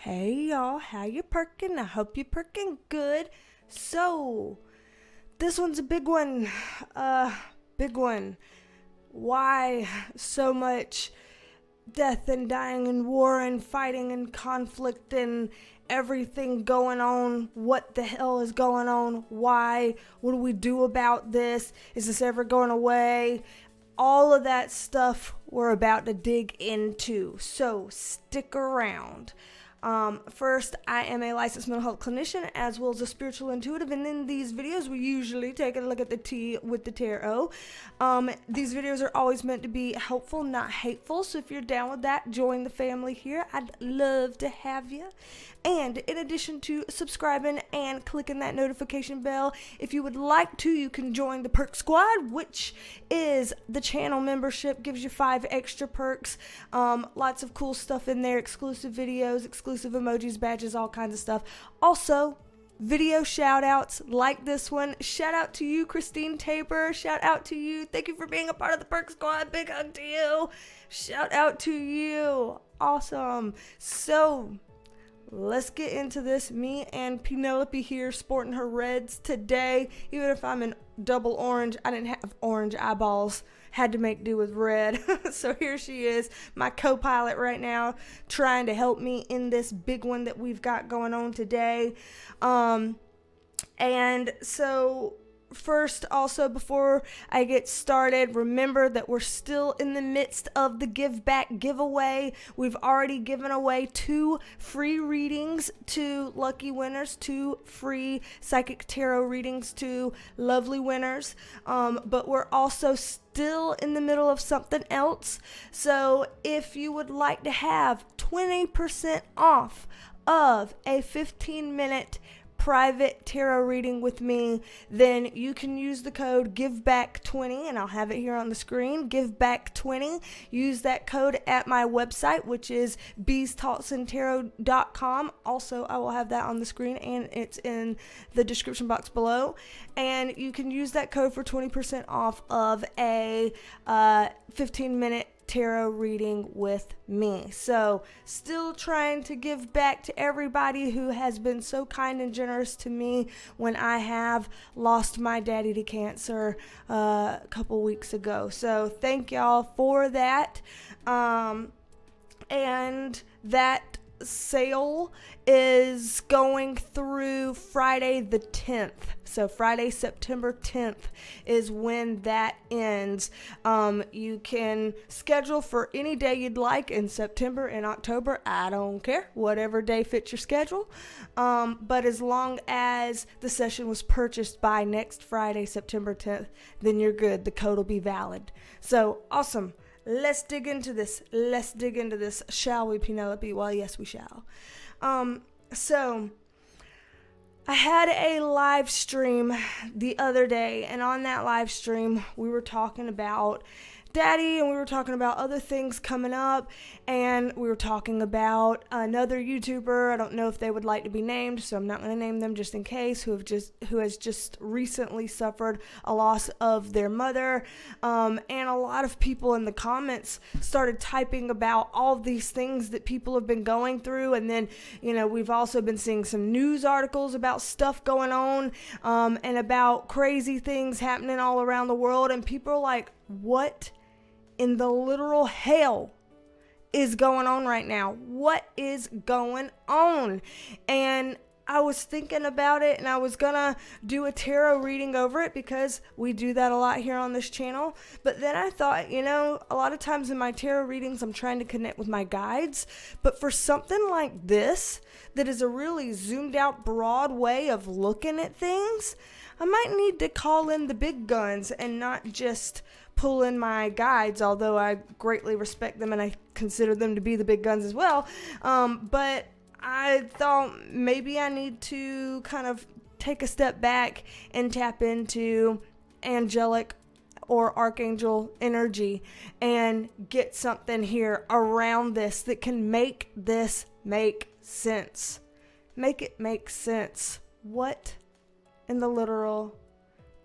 Hey y'all, how you perking? I hope you're perking good. So, this one's a big one. Big one. Why so much death and dying and war and fighting and conflict and everything going on? What the hell is going on? Why? What do we do about this? Is this ever going away? All of that stuff we're about to dig into. So, stick around. First, I am a licensed mental health clinician as well as a spiritual intuitive, and in these videos we usually take a look at the tea with the tarot. These videos are always meant to be helpful, not hateful, so if you're down with that, join the family here. I'd love to have you. And in addition to subscribing and clicking that notification bell, if you would like to, you can join the Perk Squad, which is the channel membership, gives you 5 extra perks. Lots of cool stuff in there, exclusive videos, exclusive emojis, badges, all kinds of stuff. Also, video shout outs like this one. Shout out to you, Christine Tabor. Shout out to you. Thank you for being a part of the Perk Squad. Big hug to you. Shout out to you. Awesome. So, let's get into this. Me and Penelope here sporting her reds today. Even if I'm in double orange, I didn't have orange eyeballs. Had to make do with red. So here she is, my co-pilot right now, trying to help me in this big one that we've got going on today. And so first, also, before I get started, remember that we're still in the midst of the give back giveaway. We've already given away 2 free readings to lucky winners, 2 free psychic tarot readings to lovely winners. But we're also still in the middle of something else. So if you would like to have 20% off of a 15-minute private tarot reading with me, then you can use the code GIVEBACK20, and I'll have it here on the screen, GIVEBACK20. Use that code at my website, which is BeasTalksAndTarot.com. Also, I will have that on the screen, and it's in the description box below. And you can use that code for 20% off of a 15-minute tarot reading with me. So, still trying to give back to everybody who has been so kind and generous to me when I have lost my daddy to cancer a couple weeks ago. So thank y'all for that. And that sale is going through Friday the 10th. So Friday, September 10th is when that ends. You can schedule for any day you'd like in September and October. I don't care. Whatever day fits your schedule. But as long as the session was purchased by next Friday, September 10th, then you're good. The code will be valid. So awesome. Let's dig into this. Shall we, Penelope? Well, yes, we shall. So I had a live stream the other day, and on that live stream, we were talking about Daddy, and we were talking about other things coming up, and we were talking about another YouTuber. I don't know if they would like to be named, so I'm not going to name them just in case, who has just recently suffered a loss of their mother. And a lot of people in the comments started typing about all these things that people have been going through, and then, we've also been seeing some news articles about stuff going on, and about crazy things happening all around the world, and people are like, what in the literal hell is going on right now? What is going on? And I was thinking about it, and I was gonna do a tarot reading over it because we do that a lot here on this channel. But then I thought, a lot of times in my tarot readings, I'm trying to connect with my guides. But for something like this, that is a really zoomed out, broad way of looking at things, I might need to call in the big guns and not just pull in my guides, although I greatly respect them and I consider them to be the big guns as well. But I thought maybe I need to kind of take a step back and tap into angelic or archangel energy and get something here around this that can make this make sense. Make it make sense. What in the literal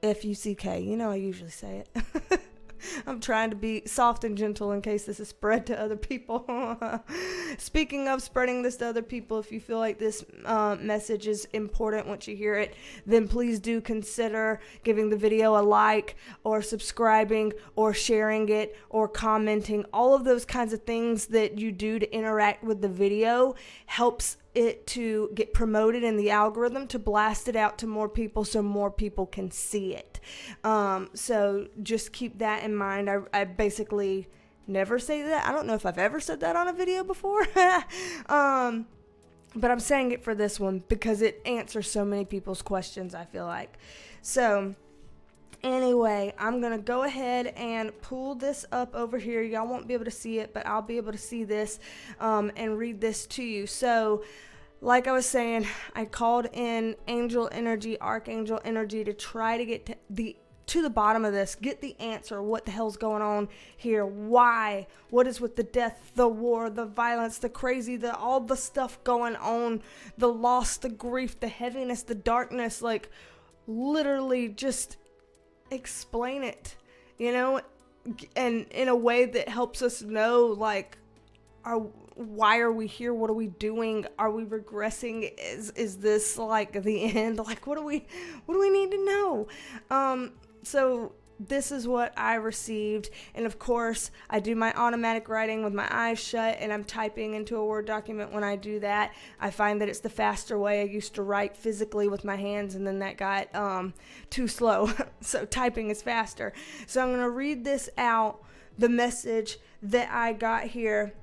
F-U-C-K? I usually say it. I'm trying to be soft and gentle in case this is spread to other people. Speaking of spreading this to other people, if you feel like this message is important once you hear it, then please do consider giving the video a like, or subscribing, or sharing it, or commenting. All of those kinds of things that you do to interact with the video helps it to get promoted in the algorithm, to blast it out to more people so more people can see it. So just keep that in mind. I basically never say that. I don't know if I've ever said that on a video before. But I'm saying it for this one because it answers so many people's questions, I feel like. So anyway, I'm going to go ahead and pull this up over here. Y'all won't be able to see it, but I'll be able to see this and read this to you. So, like I was saying, I called in angel energy, archangel energy to try to get to the bottom of this, get the answer. What the hell's going on here? Why? What is with the death, the war, the violence, the crazy, all the stuff going on, the loss, the grief, the heaviness, the darkness? Like, literally just explain it, and in a way that helps us know, like, why are we here? What are we doing? Are we regressing? Is this like the end? Like, what do we need to know? So this is what I received, and of course I do my automatic writing with my eyes shut, and I'm typing into a Word document when I do that. I find that it's the faster way. I used to write physically with my hands, and then that got too slow. So typing is faster. So I'm going to read this out, the message that I got here,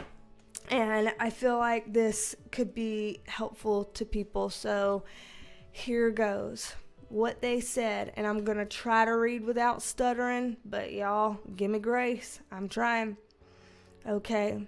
and I feel like this could be helpful to people. So here goes. What they said, and I'm gonna try to read without stuttering, but y'all give me grace. I'm trying. Okay.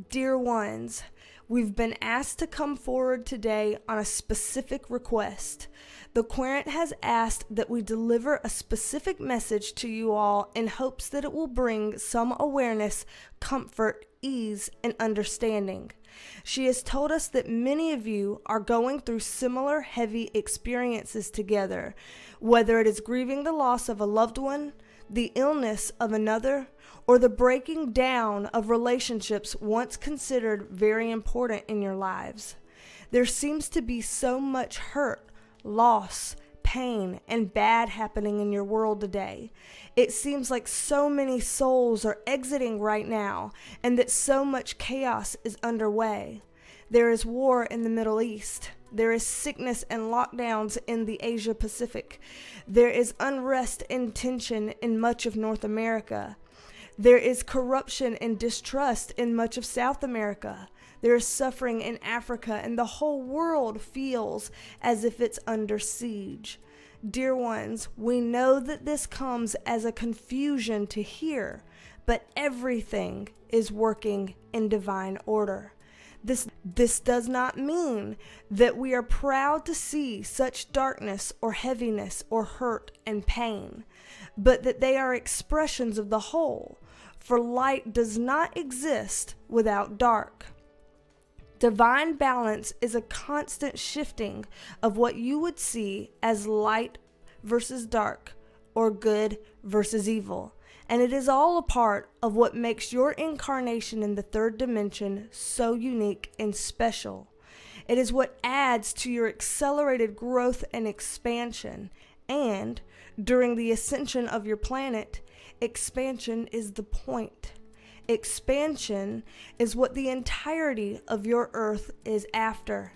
Dear ones, we've been asked to come forward today on a specific request. The querent has asked that we deliver a specific message to you all in hopes that it will bring some awareness, comfort, ease, and understanding. She has told us that many of you are going through similar heavy experiences together, whether it is grieving the loss of a loved one, the illness of another, or the breaking down of relationships once considered very important in your lives. There seems to be so much hurt, loss, pain, and bad happening in your world today. It seems like so many souls are exiting right now, and that so much chaos is underway. There is war in the Middle East. There is sickness and lockdowns in the Asia Pacific. There is unrest and tension in much of North America. There is corruption and distrust in much of South America. There is suffering in Africa, and the whole world feels as if it's under siege. Dear ones, we know that this comes as a confusion to hear, but everything is working in divine order. This does not mean that we are proud to see such darkness or heaviness or hurt and pain, but that they are expressions of the whole, for light does not exist without dark. Divine balance is a constant shifting of what you would see as light versus dark, or good versus evil. And it is all a part of what makes your incarnation in the third dimension so unique and special. It is what adds to your accelerated growth and expansion. And during the ascension of your planet, expansion is the point. Expansion is what the entirety of your earth is after.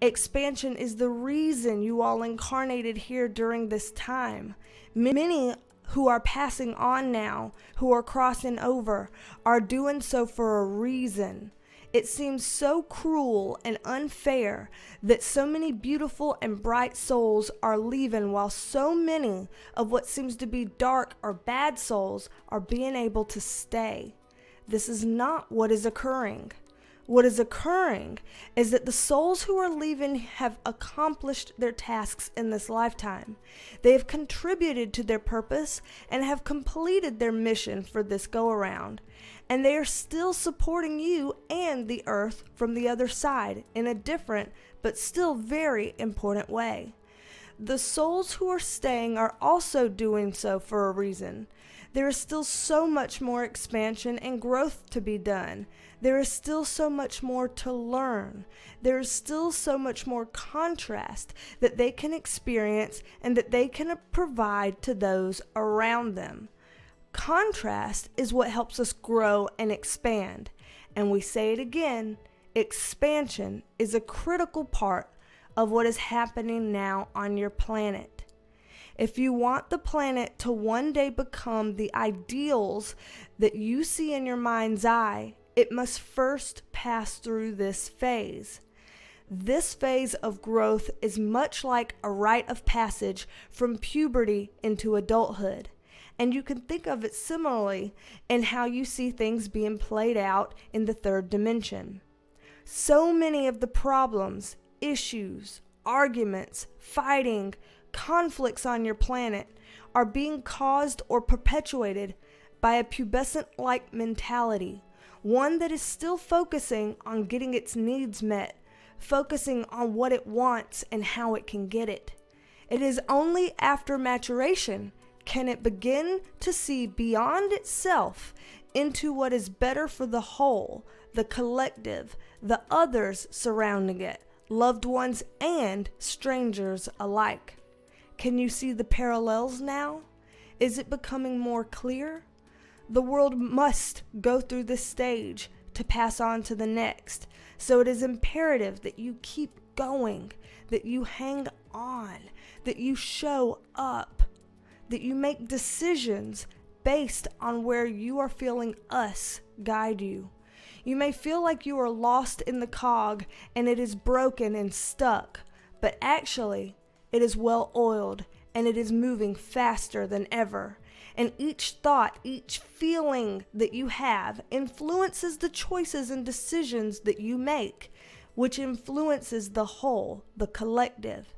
Expansion is the reason you all incarnated here during this time. Many who are passing on now, who are crossing over, are doing so for a reason. It seems so cruel and unfair that so many beautiful and bright souls are leaving while so many of what seems to be dark or bad souls are being able to stay. This is not what is occurring. What is occurring is that the souls who are leaving have accomplished their tasks in this lifetime. They have contributed to their purpose and have completed their mission for this go-around. And they are still supporting you and the earth from the other side in a different but still very important way. The souls who are staying are also doing so for a reason. There is still so much more expansion and growth to be done. There is still so much more to learn. There is still so much more contrast that they can experience and that they can provide to those around them. Contrast is what helps us grow and expand. And we say it again, expansion is a critical part of what is happening now on your planet. If you want the planet to one day become the ideals that you see in your mind's eye, it must first pass through this phase. This phase of growth is much like a rite of passage from puberty into adulthood. And you can think of it similarly in how you see things being played out in the third dimension. So many of the problems, issues, arguments, fighting, conflicts on your planet are being caused or perpetuated by a pubescent-like mentality, one that is still focusing on getting its needs met, focusing on what it wants and how it can get it. It is only after maturation can it begin to see beyond itself into what is better for the whole, the collective, the others surrounding it, loved ones and strangers alike. Can you see the parallels now? Is it becoming more clear? The world must go through this stage to pass on to the next. So it is imperative that you keep going, that you hang on, that you show up, that you make decisions based on where you are feeling us guide you. You may feel like you are lost in the cog and it is broken and stuck, but actually it is well oiled and it is moving faster than ever. And each thought, each feeling that you have influences the choices and decisions that you make, which influences the whole, the collective.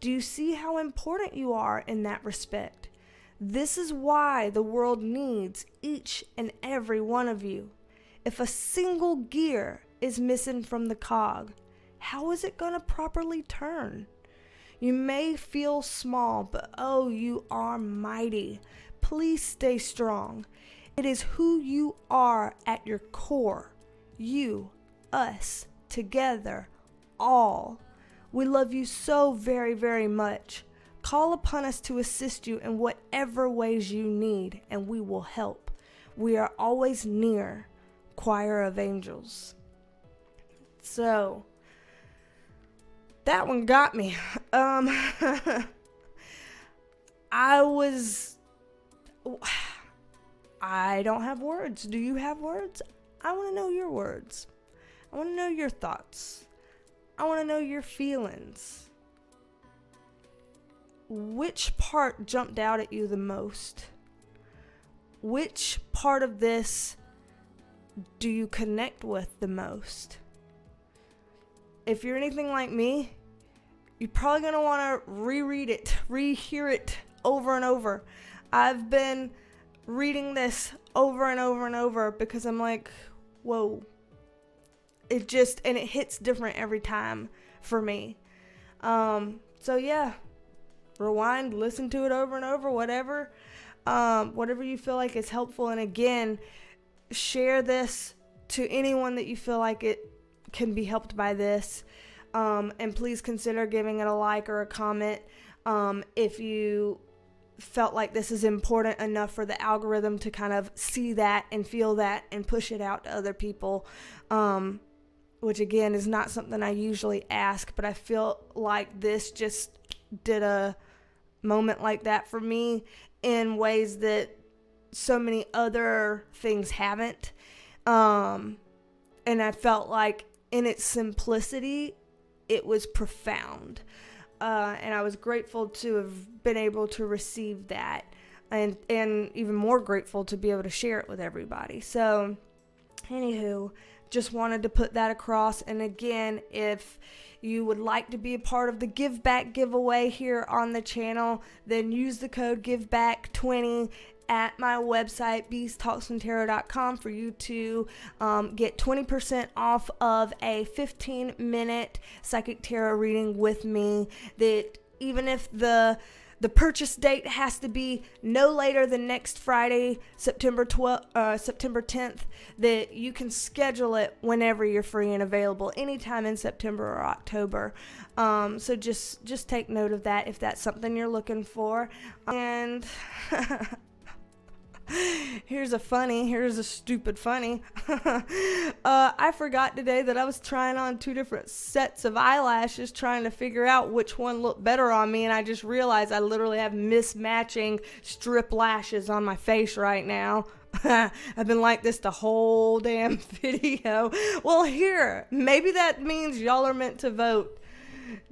Do you see how important you are in that respect? This is why the world needs each and every one of you. If a single gear is missing from the cog, how is it going to properly turn? You may feel small, but oh, you are mighty. Please stay strong. It is who you are at your core. You, us, together, all. We love you so very, very much. Call upon us to assist you in whatever ways you need, and we will help. We are always near. Choir of Angels. So, that one got me. I don't have words. Do you have words? I want to know your words. I want to know your thoughts. I want to know your feelings. Which part jumped out at you the most? Which part of this do you connect with the most? If you're anything like me, you're probably going to want to reread it, rehear it over and over. I've been reading this over and over and over because I'm like, whoa. It hits different every time for me. So yeah, rewind, listen to it over and over, whatever you feel like is helpful. And again, share this to anyone that you feel like it can be helped by this. And please consider giving it a like or a comment if you felt like this is important enough for the algorithm to kind of see that and feel that and push it out to other people, which again is not something I usually ask, but I feel like this just did a moment like that for me in ways that so many other things haven't. And I felt like in its simplicity, it was profound. And I was grateful to have been able to receive that, and even more grateful to be able to share it with everybody. So, anywho, just wanted to put that across. And again, if you would like to be a part of the Give Back giveaway here on the channel, then use the code GIVEBACK20 at my website, BeasTalksAndTarot.com, for you to get 20% off of a 15-minute psychic tarot reading with me. That even if the The purchase date has to be no later than next Friday, September 10th, that you can schedule it whenever you're free and available, anytime in September or October. So just take note of that if that's something you're looking for. And here's a stupid funny. I forgot today that I was trying on 2 different sets of eyelashes, trying to figure out which one looked better on me, and I just realized I literally have mismatching strip lashes on my face right now. I've been like this the whole damn video. Well, here, maybe that means y'all are meant to vote.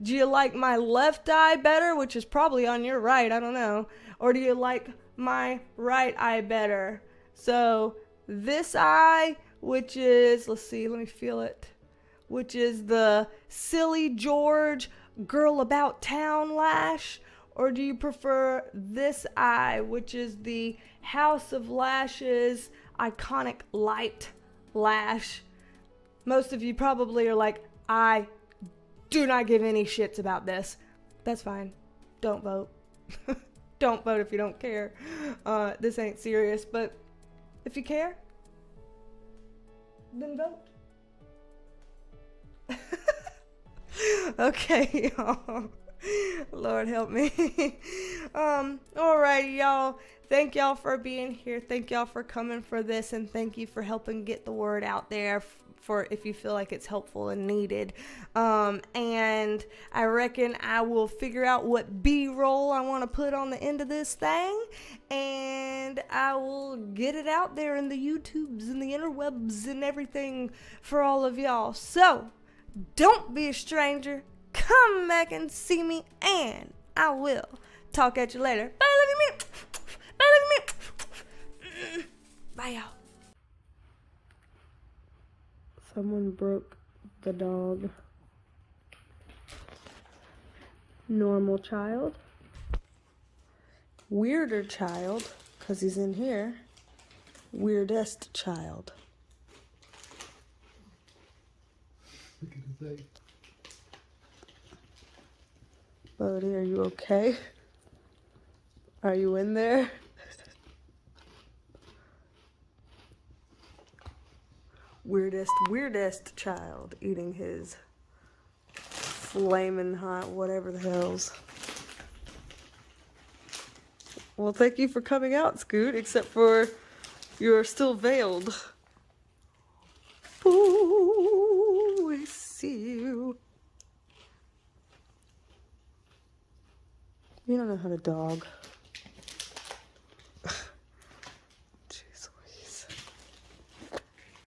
Do you like my left eye better, which is probably on your right, I don't know, or do you like my right eye better? So this eye, which is, let's see, let me feel it, which is the Silly George Girl About Town lash, or do you prefer this eye, which is the House of Lashes Iconic Light lash? Most of you probably are like, I do not give any shits about this. That's fine. Don't vote. Don't vote if you don't care. This ain't serious, but if you care, then vote. Okay, y'all. Lord help me. Alrighty, y'all. Thank y'all for being here. Thank y'all for coming for this, and thank you for helping get the word out there for if you feel like it's helpful and needed. And I reckon I will figure out what B-roll I want to put on the end of this thing, and I will get it out there in the YouTubes and the interwebs and everything for all of y'all. So don't be a stranger. Come back and see me, and I will talk at you later. Bye, look at me. Bye, look at me. Bye, y'all. Someone broke the dog. Normal child. Weirder child, because he's in here. Weirdest child. Look at his eye. Bodhi, are you okay? Are you in there? Weirdest child eating his flaming hot whatever the hell's. Well, thank you for coming out, Scoot, except for you're still veiled. Ooh, I see you. You don't know how to dog.